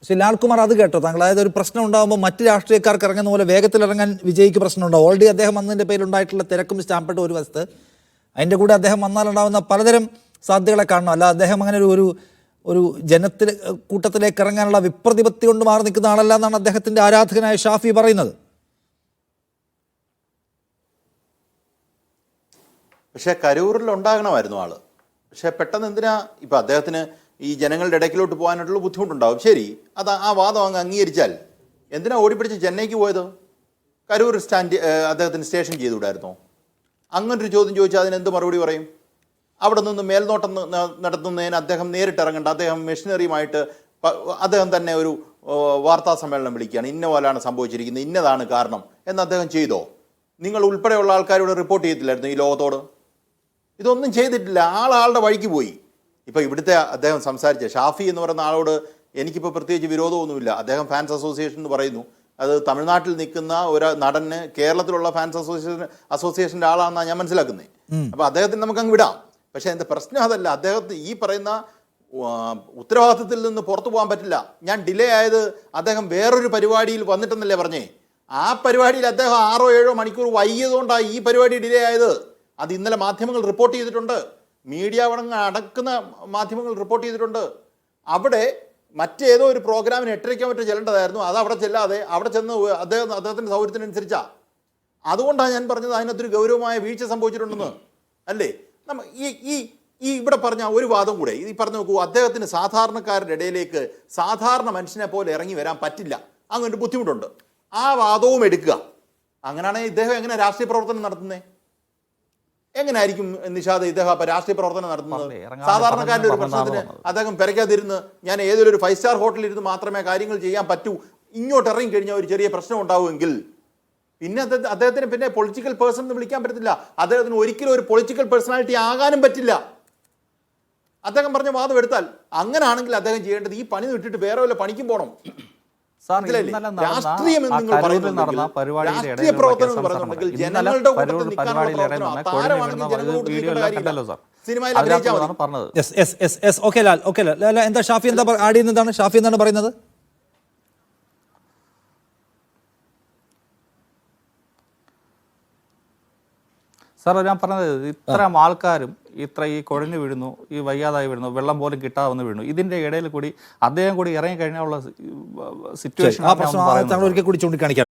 പക്ഷേ ലാൽകുമാർ അത് കേട്ടോ താങ്കൾ, അതായത് ഒരു പ്രശ്നം ഉണ്ടാകുമ്പോൾ മറ്റ് രാഷ്ട്രീയക്കാർക്ക് ഇറങ്ങുന്ന പോലെ വേഗത്തിൽ ഇറങ്ങാൻ വിജയിക്ക് പ്രശ്നമുണ്ടാവും. ഓൾറെഡി അദ്ദേഹം വന്നതിൻ്റെ പേരിലുണ്ടായിട്ടുള്ള തിരക്കും സ്റ്റാമ്പട്ടും ഒരു വശത്ത്, അതിൻ്റെ കൂടെ അദ്ദേഹം വന്നാലുണ്ടാകുന്ന പലതരം സാധ്യതകളെ കാണണം. അല്ല അദ്ദേഹം അങ്ങനെ ഒരു ജനത്തിൽ കൂട്ടത്തിലേക്ക് ഇറങ്ങാനുള്ള വിപ്രതിപത്തി കൊണ്ട് മാറി നിൽക്കുന്ന ആളല്ല എന്നാണ് അദ്ദേഹത്തിൻ്റെ ആരാധകനായ ഷാഫി പറയുന്നത്. പക്ഷേ കരൂരിൽ ഉണ്ടാകണമായിരുന്നു ആള്. പക്ഷേ പെട്ടെന്ന് എന്തിനാ ഇപ്പം അദ്ദേഹത്തിന് ഈ ജനങ്ങളുടെ ഇടയ്ക്കിലോട്ട് പോകാനായിട്ടുള്ള ബുദ്ധിമുട്ടുണ്ടാവും. ശരി, അത് ആ വാദം അങ്ങ് അംഗീകരിച്ചാൽ എന്തിനാ ഓടിപ്പിടിച്ച് ചെന്നൈക്ക് പോയത്? കരൂർ അദ്ദേഹത്തിന് സ്റ്റേഷൻ ചെയ്തുകൂടായിരുന്നോ? അങ്ങനൊരു ചോദ്യം ചോദിച്ചാൽ അതിനെന്ത് മറുപടി പറയും? അവിടെ നിന്ന് മേൽനോട്ടം നടത്തുന്നതിന് അദ്ദേഹം നേരിട്ട് ഇറങ്ങേണ്ട. അദ്ദേഹം മെഷീനറിയുമായിട്ട് അദ്ദേഹം തന്നെ ഒരു വാർത്താ സമ്മേളനം വിളിക്കുകയാണ്, ഇന്ന പോലാണ് സംഭവിച്ചിരിക്കുന്നത്, ഇന്നതാണ് കാരണം എന്ന് അദ്ദേഹം ചെയ്തോ? നിങ്ങൾ ഉൾപ്പെടെയുള്ള ആൾക്കാരോട് റിപ്പോർട്ട് ചെയ്തില്ലായിരുന്നു ഈ ലോകത്തോട്? ഇതൊന്നും ചെയ്തിട്ടില്ല. ആളുടെ വഴിക്ക് പോയി. ഇപ്പോൾ ഇവിടുത്തെ അദ്ദേഹം സംസാരിച്ച ഷാഫി എന്ന് പറയുന്ന ആളോട് എനിക്കിപ്പോൾ പ്രത്യേകിച്ച് വിരോധമൊന്നുമില്ല. അദ്ദേഹം ഫാൻസ് അസോസിയേഷൻ എന്ന് പറയുന്നു. അത് തമിഴ്നാട്ടിൽ നിൽക്കുന്ന ഒരു നടന് കേരളത്തിലുള്ള ഫാൻസ് അസോസിയേഷൻ്റെ ആളാണെന്നാണ് ഞാൻ മനസ്സിലാക്കുന്നത്. അപ്പോൾ അദ്ദേഹത്തിന് നമുക്കങ്ങ് വിടാം. പക്ഷേ എൻ്റെ പ്രശ്നം അതല്ല. അദ്ദേഹത്തിന് ഈ പറയുന്ന ഉത്തരവാദിത്തത്തിൽ നിന്ന് പുറത്തു പോകാൻ പറ്റില്ല. ഞാൻ ഡിലേ ആയത് അദ്ദേഹം വേറൊരു പരിപാടിയിൽ വന്നിട്ടെന്നല്ലേ പറഞ്ഞേ? ആ പരിപാടിയിൽ അദ്ദേഹം 6-7 മണിക്കൂർ വൈകിയതുകൊണ്ടാണ് ഈ പരിപാടി ഡിലേ ആയത്. അത് ഇന്നലെ മാധ്യമങ്ങൾ റിപ്പോർട്ട് ചെയ്തിട്ടുണ്ട്. മീഡിയ അടക്കുന്ന മാധ്യമങ്ങൾ റിപ്പോർട്ട് ചെയ്തിട്ടുണ്ട്. അവിടെ മറ്റേതോ ഒരു പ്രോഗ്രാമിന് 8:30 മറ്റോ ചെല്ലേണ്ടതായിരുന്നു. അത് അവിടെ ചെല്ലാതെ അവിടെ ചെന്ന് അദ്ദേഹത്തിൻ്റെ സൗകര്യത്തിനനുസരിച്ചാണ്. അതുകൊണ്ടാണ് ഞാൻ പറഞ്ഞത് അതിനകത്തൊരു ഗൗരവമായ വീഴ്ച സംഭവിച്ചിട്ടുണ്ടെന്ന്. അല്ലേ? ഈ ഇവിടെ പറഞ്ഞ ഒരു വാദം കൂടെ ഈ പറഞ്ഞു നോക്കൂ. അദ്ദേഹത്തിന് സാധാരണക്കാരുടെ ഇടയിലേക്ക് സാധാരണ മനുഷ്യനെ പോലെ ഇറങ്ങി വരാൻ പറ്റില്ല, അങ്ങനൊരു ബുദ്ധിമുട്ടുണ്ട്. ആ വാദവും എടുക്കുക. അങ്ങനെയാണെങ്കിൽ ഇദ്ദേഹം എങ്ങനെ രാഷ്ട്രീയ പ്രവർത്തനം നടത്തുന്നത്? എങ്ങനെയായിരിക്കും നിഷാദ് ഇദ്ദേഹം അപ്പം രാഷ്ട്രീയ പ്രവർത്തനം നടത്തുന്നത്? സാധാരണക്കാരൻ്റെ ഒരു പ്രശ്നത്തിന് അദ്ദേഹം പെരയ്ക്കാതിരുന്ന് ഞാൻ ഏതൊരു 5 സ്റ്റാർ ഹോട്ടലിൽ ഇരുന്ന് മാത്രമേ കാര്യങ്ങൾ ചെയ്യാൻ പറ്റൂ, ഇങ്ങോട്ട് ഇറങ്ങി കഴിഞ്ഞാൽ ഒരു ചെറിയ പ്രശ്നം ഉണ്ടാവുമെങ്കിൽ പിന്നെ അദ്ദേഹത്തിന് പിന്നെ പൊളിറ്റിക്കൽ പേഴ്സൺ എന്ന് വിളിക്കാൻ പറ്റത്തില്ല. അദ്ദേഹത്തിന് ഒരിക്കലും ഒരു പൊളിറ്റിക്കൽ പേഴ്സണാലിറ്റി ആകാനും പറ്റില്ല. അദ്ദേഹം പറഞ്ഞ വാദം എടുത്താൽ അങ്ങനാണെങ്കിൽ അദ്ദേഹം ചെയ്യേണ്ടത് ഈ പണി വിട്ടിട്ട് വേറെ വല്ല പണിക്കും പോകണം. രാഷ്ട്രീയം എന്ന് നിങ്ങൾ പറയുന്നുണ്ടെങ്കിൽ, രാഷ്ട്രീയ പ്രവർത്തനം എന്ന് പറയുന്നുണ്ടെങ്കിൽ ജനങ്ങളുടെ കൂട്ടത്തിൽ നിൽക്കാനുള്ള പ്രവർത്തനം താരമാണെങ്കിൽ ജനങ്ങളോട് നിൽക്കേണ്ട കാര്യമില്ല. സിനിമയിൽ അഭിനയിച്ചാൽ മതി. എന്താ ഷാഫി എന്താ ആഡ് ചെയ്യുന്നതാണ്? ഷാഫി എന്താണ് പറയുന്നത്? സാർ, ഞാൻ പറഞ്ഞത് ഇത്തരം ആൾക്കാരും ഇത്ര ഈ കുഴഞ്ഞു വീഴുന്നു, ഈ വയ്യാതായി വീഴുന്നു, വെള്ളം പോലും കിട്ടാതെ വന്ന് വീഴുന്നു. ഇതിന്റെ ഇടയിൽ കൂടി അദ്ദേഹം കൂടി ഇറങ്ങിക്കഴിഞ്ഞാലുള്ള സിറ്റുവേഷൻ ഒരിക്കൽ കൂടി ചൂണ്ടിക്കാണിക്കാം.